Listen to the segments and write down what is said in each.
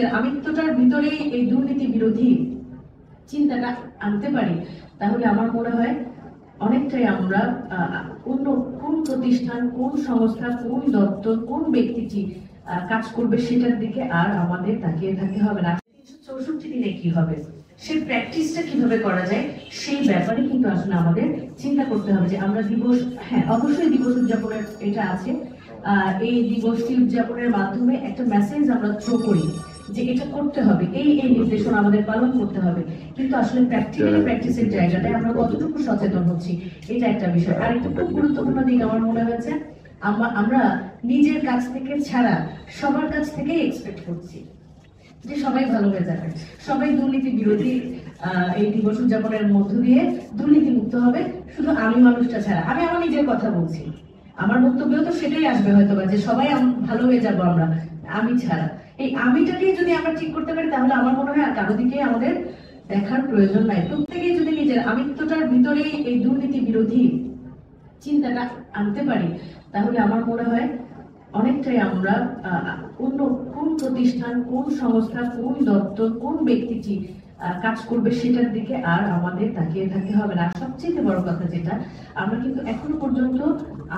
নিজের আমিত্বটার ভিতরে এই দুর্নীতি বিরোধী চিন্তাটা আনতে পারি, তাহলে আমার মনে হয় অনেকটাই আমরা অন্য কোন প্রতিষ্ঠান, কোন সংস্থা, কোন দপ্তর, কোন ব্যক্তিটি কাজ করবে সেটার দিকে আর আমাদের তাকিয়ে থাকতে হবে না। 364 দিনে কি হবে, সেই প্র্যাকটিসটা কিভাবে করা যায় সেই ব্যাপারে কিন্তু আসলে আমাদের চিন্তা করতে হবে যে আমরা দিবস, হ্যাঁ অবশ্যই দিবস উদযাপনের এটা আছে, এই দিবসটি উদযাপনের মাধ্যমে একটা মেসেজ আমরা থ্রো করি যে এটা করতে হবে, এই নির্দেশনা আমাদের পালন করতে হবে, কিন্তু আসলে প্র্যাকটিক্যালি প্র্যাকটিসের জায়গাটায় আমরা কতটুকু সচেতন হচ্ছি এটা একটা বিষয়। আর একটা খুব গুরুত্বপূর্ণ দিক আমার মনে হয়েছে, আমরা নিজের কাছ থেকে ছাড়া সবার কাছ থেকে এক্সপেক্ট করছি যে সবাই ভালো হয়ে যাবে, সবাই দুর্নীতি বিরোধী এই দিবস উদযাপনের মধ্য দিয়ে দুর্নীতি মুক্ত হবে, শুধু আমি মানুষটা ছাড়া। আমি আমার নিজের কথা বলছি, আমার বক্তব্য তো সেটাই আসবে হয়তো যে সবাই ভালো হয়ে যাবো আমরা, আমি ছাড়া। এই আমিটাকে যদি আমরা ঠিক করতে পারি তাহলে আমার মনে হয় আর কারো দিকে আমাদের দেখার প্রয়োজন নাই। প্রত্যেকেই যদি নিজের আমিত্বটার ভিতরে এই দুর্নীতি বিরোধী চিন্তাটা আনতে পারি, তাহলে আমার মনে হয় অনেকটাই আমরা অন্য কোন প্রতিষ্ঠান, কোন সংস্থা, কোন দপ্তর, কোন ব্যক্তিটি কাজ করবে সেটার দিকে আর আমাদের তাকিয়ে থাকতে হবে না। সবচেয়ে বড় কথা যেটা, আমরা কিন্তু এখনো পর্যন্ত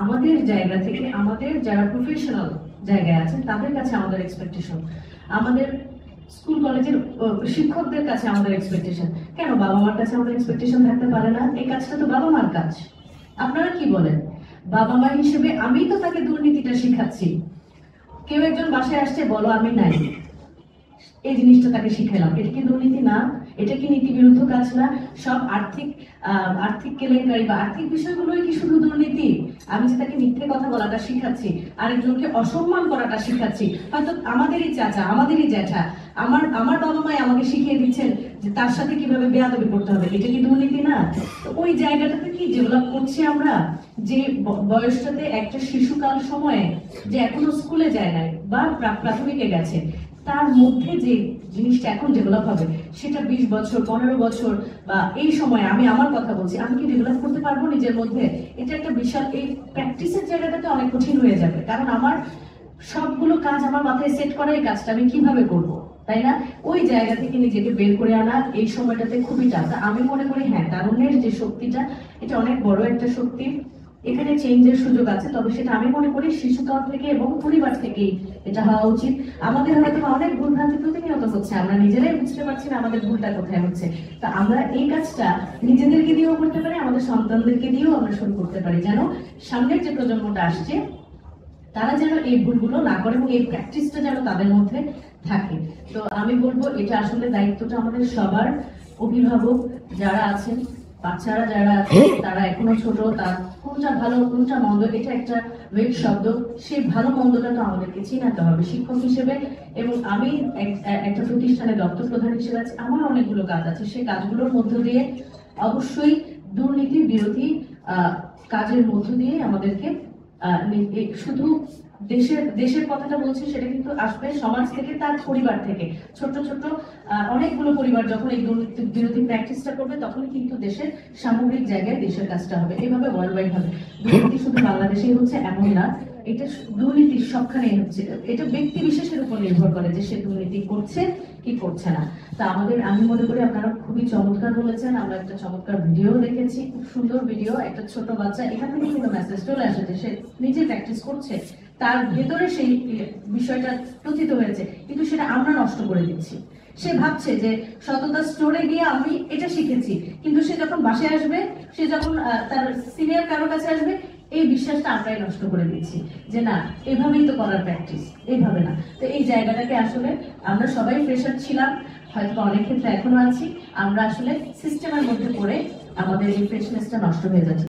আমাদের জায়গা থেকে, আমাদের যারা প্রফেশনাল জায়গায় আছেন তাদের কাছে আমাদের এক্সপেকটেশন, আমাদের স্কুল কলেজের শিক্ষকদের কাছে আমাদের এক্সপেকটেশন, কেন বাবা মার কাছে আমাদের এক্সপেকটেশন থাকতে পারে না? এই কাজটা তো বাবা মার কাজ। আপনারা কি বলেন? বাবা মা হিসেবে আমি তো তাকে দুর্নীতিটা শিখাচ্ছি। কেউ একজন বাসায় আসছে, বলো আমি নাই, এই জিনিসটা তাকে শিখালাম, এটা কি দুর্নীতি না? এটা কি নীতি বিরুদ্ধ কাজ না? সব আর্থিক কেলেঙ্কারি বা আর্থিক বিষয়গুলোই কি শুধু দুর্নীতি? আমি যে তাকে মিথ্যে কথা বলাটা শিখাচ্ছি, আরেকজনকে অসম্মান করাটা শিখাচ্ছি, হয়তো আমাদেরই চাচা, আমাদেরই জ্যাঠা, আমার বাবা মাই আমাকে শিখিয়ে দিচ্ছেন যে তার সাথে কিভাবে বেয়াদবি করতে হবে, এটা কি দুর্নীতি না? তো ওই জায়গাটাতে কি ডেভেলপ করছি আমরা, যে বয়সটাতে একটা শিশুকাল সময়ে যে এখনো স্কুলে যায় নাই বা প্রাথমিকে গেছে, তার মধ্যে যে জিনিসটা এখন ডেভেলপ হবে সেটা 20 বছর 15 বছর বা এই সময় আমি আমার কথা বলছি, আমি কি ডেভেলপ করতে পারবো নিজের মধ্যে? এটা একটা বিশাল, এই প্র্যাকটিসের জায়গাটাতে অনেক কঠিন হয়ে যাবে, কারণ আমার সবগুলো কাজ আমার মাথায় সেট করা, এই কাজটা আমি কিভাবে করব, তাই না? ওই জায়গা থেকে নিজেকে বের করে আনা এই সময়টাতে খুবই টাফ। আমি মনে করি হ্যাঁ, তারুণ্যের যে শক্তিটা, এটা অনেক বড় একটা শক্তি, এখানে চেঞ্জের সুযোগ আছে, তবে সেটা আমি মনে করি শিশুকাল থেকে এবং পরিবার থেকেই এটা হওয়া উচিত। আমাদের হয়তো অনেক ভুলভ্রান্তি প্রতিনিয়ত হচ্ছে, আমরা নিজেরাই বুঝতে পারছি না আমাদের ভুলটা কোথায় হচ্ছে। তা আমরা এই কাজটা নিজেদেরকে দিয়েও করতে পারি, আমাদের সন্তানদেরকে দিয়েও আমরা শুরু করতে পারি, যেন সামনের যে প্রজন্মটা আসছে তারা যেন এই ভুলগুলো না করে এবং এই প্র্যাকটিসটা যেন তাদের মধ্যে থাকে। তো আমি বলবো এটা আসলে দায়িত্বটা আমাদের সবার। অভিভাবক যারা আছেন, বাচ্চারা যারা আছে, তারা এখনো ছোট, তার কোনটা ভালো কোনটা মন্দ এটা একটা ওয়েব শব্দ, সেই ভালো মন্দটা তো আমাদেরকে চিনাতে হবে শিক্ষক হিসেবে। এবং আমি একটা প্রতিষ্ঠানে দপ্তর প্রধান হিসেবে আছি, আমার অনেকগুলো কাজ আছে, সেই কাজগুলোর মধ্য দিয়ে অবশ্যই দুর্নীতি বিরোধী কাজের মধ্য দিয়ে আমাদেরকে শুধু দেশের কথাটা বলছি, সেটা কিন্তু আসবে সমাজ থেকে, তার পরিবার থেকে। ছোট ছোট অনেকগুলো পরিবার যখন এই দুর্নীতি বিরোধী প্র্যাকটিসটা করবে, তখন কিন্তু দেশের সামগ্রিক জায়গায় দেশের কাজটা হবে, এভাবে ওয়ার্ল্ড ওয়াইড হবে। দুর্নীতি শুধু বাংলাদেশেই হচ্ছে এমন না, এটা দুর্নীতি সবখানেই হচ্ছে। এটা ব্যক্তি বিশেষের উপর নির্ভর করে যে সে দুর্নীতি করছে কি করছে না। তা আমি মনে করি আপনারা খুবই চমৎকার বলেছেন। আমরা একটা চমৎকার ভিডিও দেখেছি, খুব সুন্দর ভিডিও, একটা ছোট বাচ্চা, এখান থেকে কিন্তু মেসেজ চলে আসে যে সে নিজে প্র্যাকটিস করছে, তার ভেতরে সেই বিষয়টা প্রথিত হয়েছে, কিন্তু সেটা আমরা নষ্ট করে দিচ্ছি। সে ভাবছে যে সততা স্টোরে গিয়ে আমি এটা শিখেছি, কিন্তু সে যখন বাসায় আসবে, সে যখন তার সিনিয়র কারোর কাছে আসবে, এই বিশ্বাসটা আমরাই নষ্ট করে দিচ্ছি যে না, এভাবেই তো করার প্র্যাকটিস, এইভাবে না। তো এই জায়গাটাকে আসলে আমরা সবাই ফ্রেশার ছিলাম, হয়তো অনেক ক্ষেত্রে এখনো আছি, আমরা আসলে সিস্টেমের মধ্যে পড়ে আমাদের এই ফ্রেশনেসটা নষ্ট হয়ে যাচ্ছে।